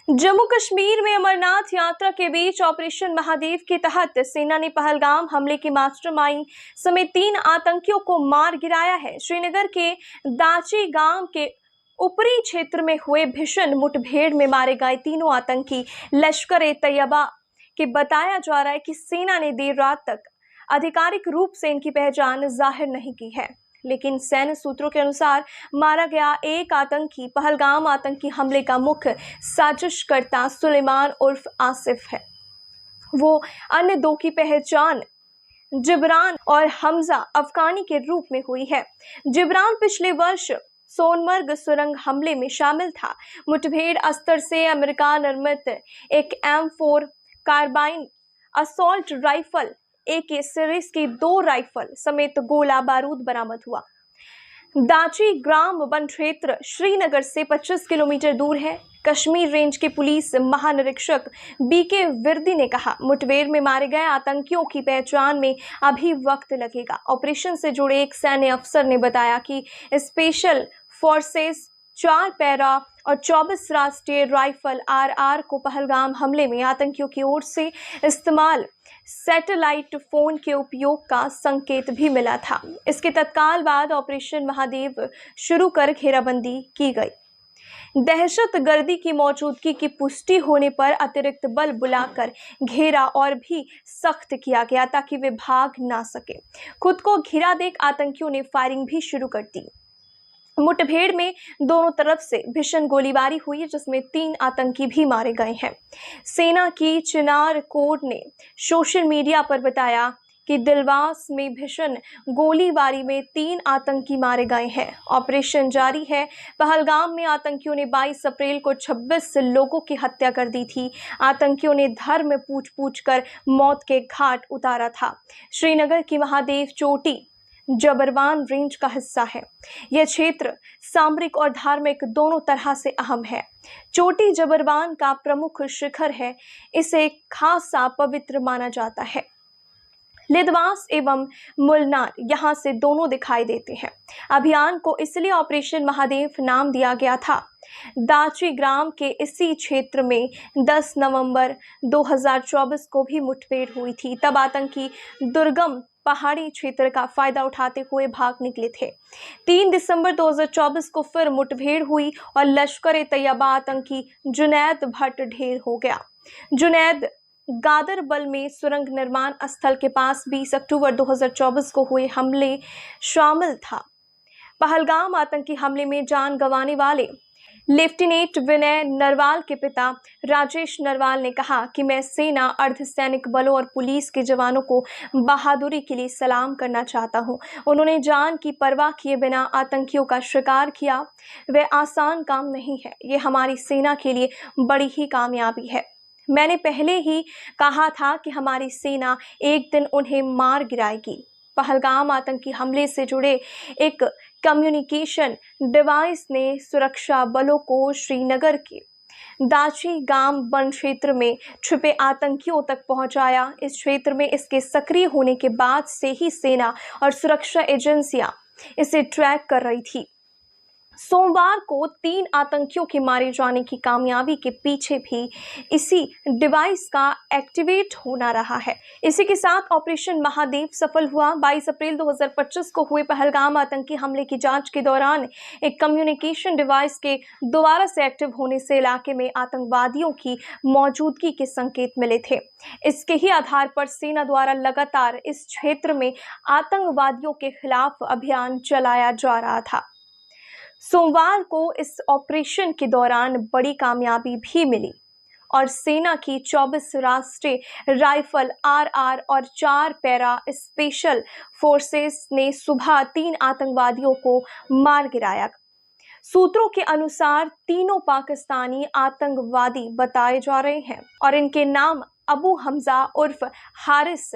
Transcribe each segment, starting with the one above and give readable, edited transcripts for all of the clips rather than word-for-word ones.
जम्मू कश्मीर में अमरनाथ यात्रा के बीच ऑपरेशन महादेव के तहत सेना ने पहलगाम हमले के मास्टरमाइंड समेत 3 आतंकियों को मार गिराया है। श्रीनगर के दाची गांव के ऊपरी क्षेत्र में हुए भीषण मुठभेड़ में मारे गए तीनों आतंकी लश्कर-ए-तैयबा के बताया जा रहा है कि सेना ने देर रात तक आधिकारिक रूप से इनकी पहचान जाहिर नहीं की है, लेकिन सैन्य सूत्रों के अनुसार मारा गया एक आतंकी पहलगाम आतंकी हमले का मुख्य साजिशकर्ता सुलेमान उर्फ आसिफ है। वो अन्य 2 की पहचान जिब्रान और हमजा अफगानी के रूप में हुई है। जिब्रान पिछले वर्ष सोनमर्ग सुरंग हमले में शामिल था। मुठभेड़ अस्त्र से अमेरिका निर्मित एक M4 carbine assault rifle AK series की 2 राइफल समेत गोला बारूद बरामद हुआ। दाची ग्राम वन क्षेत्र श्रीनगर से 25 किलोमीटर दूर है। कश्मीर रेंज के पुलिस महानिरीक्षक BK विर्दी ने कहा, मुठभेड़ में मारे गए आतंकियों की पहचान में अभी वक्त लगेगा। ऑपरेशन से जुड़े एक सैन्य अफसर ने बताया कि स्पेशल फोर्सेस 4 पैरा और 24 राष्ट्रीय राइफल RR को पहलगाम हमले में आतंकियों की ओर से इस्तेमाल सैटेलाइट फोन के उपयोग का संकेत भी मिला था। इसके तत्काल बाद ऑपरेशन महादेव शुरू कर घेराबंदी की गई। दहशतगर्दी की मौजूदगी की पुष्टि होने पर अतिरिक्त बल बुलाकर घेरा और भी सख्त किया गया ताकि वे भाग ना सके। खुद को घिरा देख आतंकियों ने फायरिंग भी शुरू कर दी। मुठभेड़ में दोनों तरफ से भीषण गोलीबारी हुई, जिसमें 3 आतंकी भी मारे गए हैं। सेना की चिनार कोर ने सोशल मीडिया पर बताया कि दिलवास में भीषण गोलीबारी में 3 आतंकी मारे गए हैं। ऑपरेशन जारी है। पहलगाम में आतंकियों ने 22 अप्रैल को 26 लोगों की हत्या कर दी थी। आतंकियों ने धर्म पूछ कर मौत के घाट उतारा था। श्रीनगर की महादेव चोटी जबरवान रेंज का हिस्सा है। यह क्षेत्र सामरिक और धार्मिक दोनों तरह से अहम है। चोटी जबरवान का प्रमुख शिखर है। इसे खासा पवित्र माना जाता है। लिदवास एवं मुलनार यहाँ से दोनों दिखाई देते हैं। अभियान को इसलिए ऑपरेशन महादेव नाम दिया गया था। दाची ग्राम के इसी क्षेत्र में 10 नवंबर 2024 को भी मुठभेड़ हुई थी। तब आतंकी दुर्गम पहाड़ी क्षेत्र का फायदा उठाते हुए भाग निकले थे। 3 दिसंबर 2024 को फिर मुठभेड़ हुई और लश्कर-ए-तैयबा आतंकी जुनैद भट्ट ढेर हो गया। जुनैद गादरबल में सुरंग निर्माण स्थल के पास 20 अक्टूबर 2024 को हुए हमले शामिल था। पहलगाम आतंकी हमले में जान गंवाने वाले लेफ्टिनेंट विनय नरवाल के पिता राजेश नरवाल ने कहा कि मैं सेना, अर्धसैनिक बलों और पुलिस के जवानों को बहादुरी के लिए सलाम करना चाहता हूं। उन्होंने जान की परवाह किए बिना आतंकियों का शिकार किया। वह आसान काम नहीं है। ये हमारी सेना के लिए बड़ी ही कामयाबी है। मैंने पहले ही कहा था कि हमारी सेना एक दिन उन्हें मार गिराएगी। पहलगाम आतंकी हमले से जुड़े एक कम्युनिकेशन डिवाइस ने सुरक्षा बलों को श्रीनगर के दाची गांव वन क्षेत्र में छिपे आतंकियों तक पहुंचाया। इस क्षेत्र में इसके सक्रिय होने के बाद से ही सेना और सुरक्षा एजेंसियां इसे ट्रैक कर रही थी। सोमवार को 3 आतंकियों के मारे जाने की कामयाबी के पीछे भी इसी डिवाइस का एक्टिवेट होना रहा है। इसी के साथ ऑपरेशन महादेव सफल हुआ। 22 अप्रैल 2025 को हुए पहलगाम आतंकी हमले की जांच के दौरान एक कम्युनिकेशन डिवाइस के दोबारा से एक्टिव होने से इलाके में आतंकवादियों की मौजूदगी के संकेत मिले थे। इसके ही आधार पर सेना द्वारा लगातार इस क्षेत्र में आतंकवादियों के खिलाफ अभियान चलाया जा रहा था। सोमवार को इस ऑपरेशन के दौरान बड़ी कामयाबी भी मिली और सेना की 24 राष्ट्रीय राइफल RR और 4 पैरा स्पेशल फोर्सेस ने सुबह 3 आतंकवादियों को मार गिराया। सूत्रों के अनुसार तीनों पाकिस्तानी आतंकवादी बताए जा रहे हैं और इनके नाम अबू हमजा उर्फ हारिस,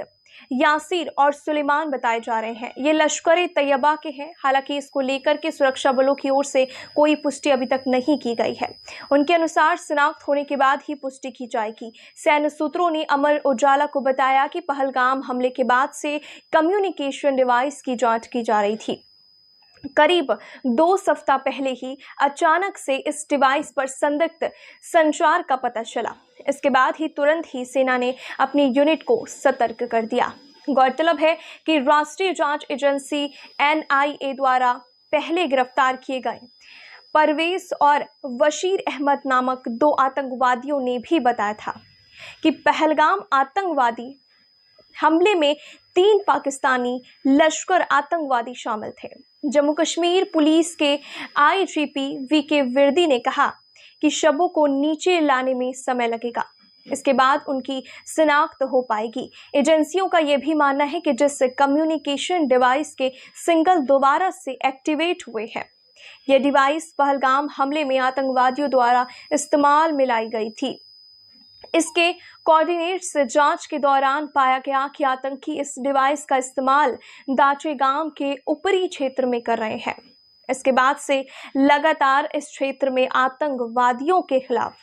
यासिर और सुलेमान बताए जा रहे हैं। ये लश्कर-ए-तैयबा के हैं। हालांकि इसको लेकर के सुरक्षा बलों की ओर से कोई पुष्टि अभी तक नहीं की गई है। उनके अनुसार शिनाख्त होने के बाद ही पुष्टि की जाएगी। सैन्य सूत्रों ने अमर उजाला को बताया कि पहलगाम हमले के बाद से कम्युनिकेशन डिवाइस की जांच की जा रही थी। करीब 2 सप्ताह पहले ही अचानक से इस डिवाइस पर संदिग्ध संचार का पता चला। इसके बाद ही तुरंत ही सेना ने अपनी यूनिट को सतर्क कर दिया। गौरतलब है कि राष्ट्रीय जांच एजेंसी NIA द्वारा पहले गिरफ्तार किए गए परवेज और बशीर अहमद नामक 2 आतंकवादियों ने भी बताया था कि पहलगाम आतंकवादी हमले में 3 पाकिस्तानी लश्कर आतंकवादी शामिल थे। जम्मू कश्मीर पुलिस के IGP VK विर्दी ने कहा कि शवों को नीचे लाने में समय लगेगा, इसके बाद उनकी शिनाख्त हो पाएगी। एजेंसियों का यह भी मानना है कि जिस कम्युनिकेशन डिवाइस के सिंगल दोबारा से एक्टिवेट हुए हैं, यह डिवाइस पहलगाम हमले में आतंकवादियों द्वारा इस्तेमाल में लाई गई थी। इसके कोऑर्डिनेट्स जांच के दौरान पाया गया कि आतंकी इस डिवाइस का इस्तेमाल दाचे गांव के ऊपरी क्षेत्र में कर रहे हैं। इसके बाद से लगातार इस क्षेत्र में आतंकवादियों के खिलाफ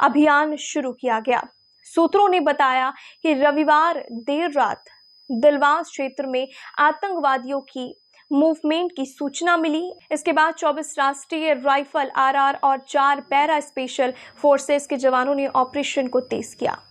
अभियान शुरू किया गया। सूत्रों ने बताया कि रविवार देर रात दिलवास क्षेत्र में आतंकवादियों की मूवमेंट की सूचना मिली। इसके बाद 24 राष्ट्रीय राइफल RR और 4 पैरा स्पेशल फोर्सेस के जवानों ने ऑपरेशन को तेज किया।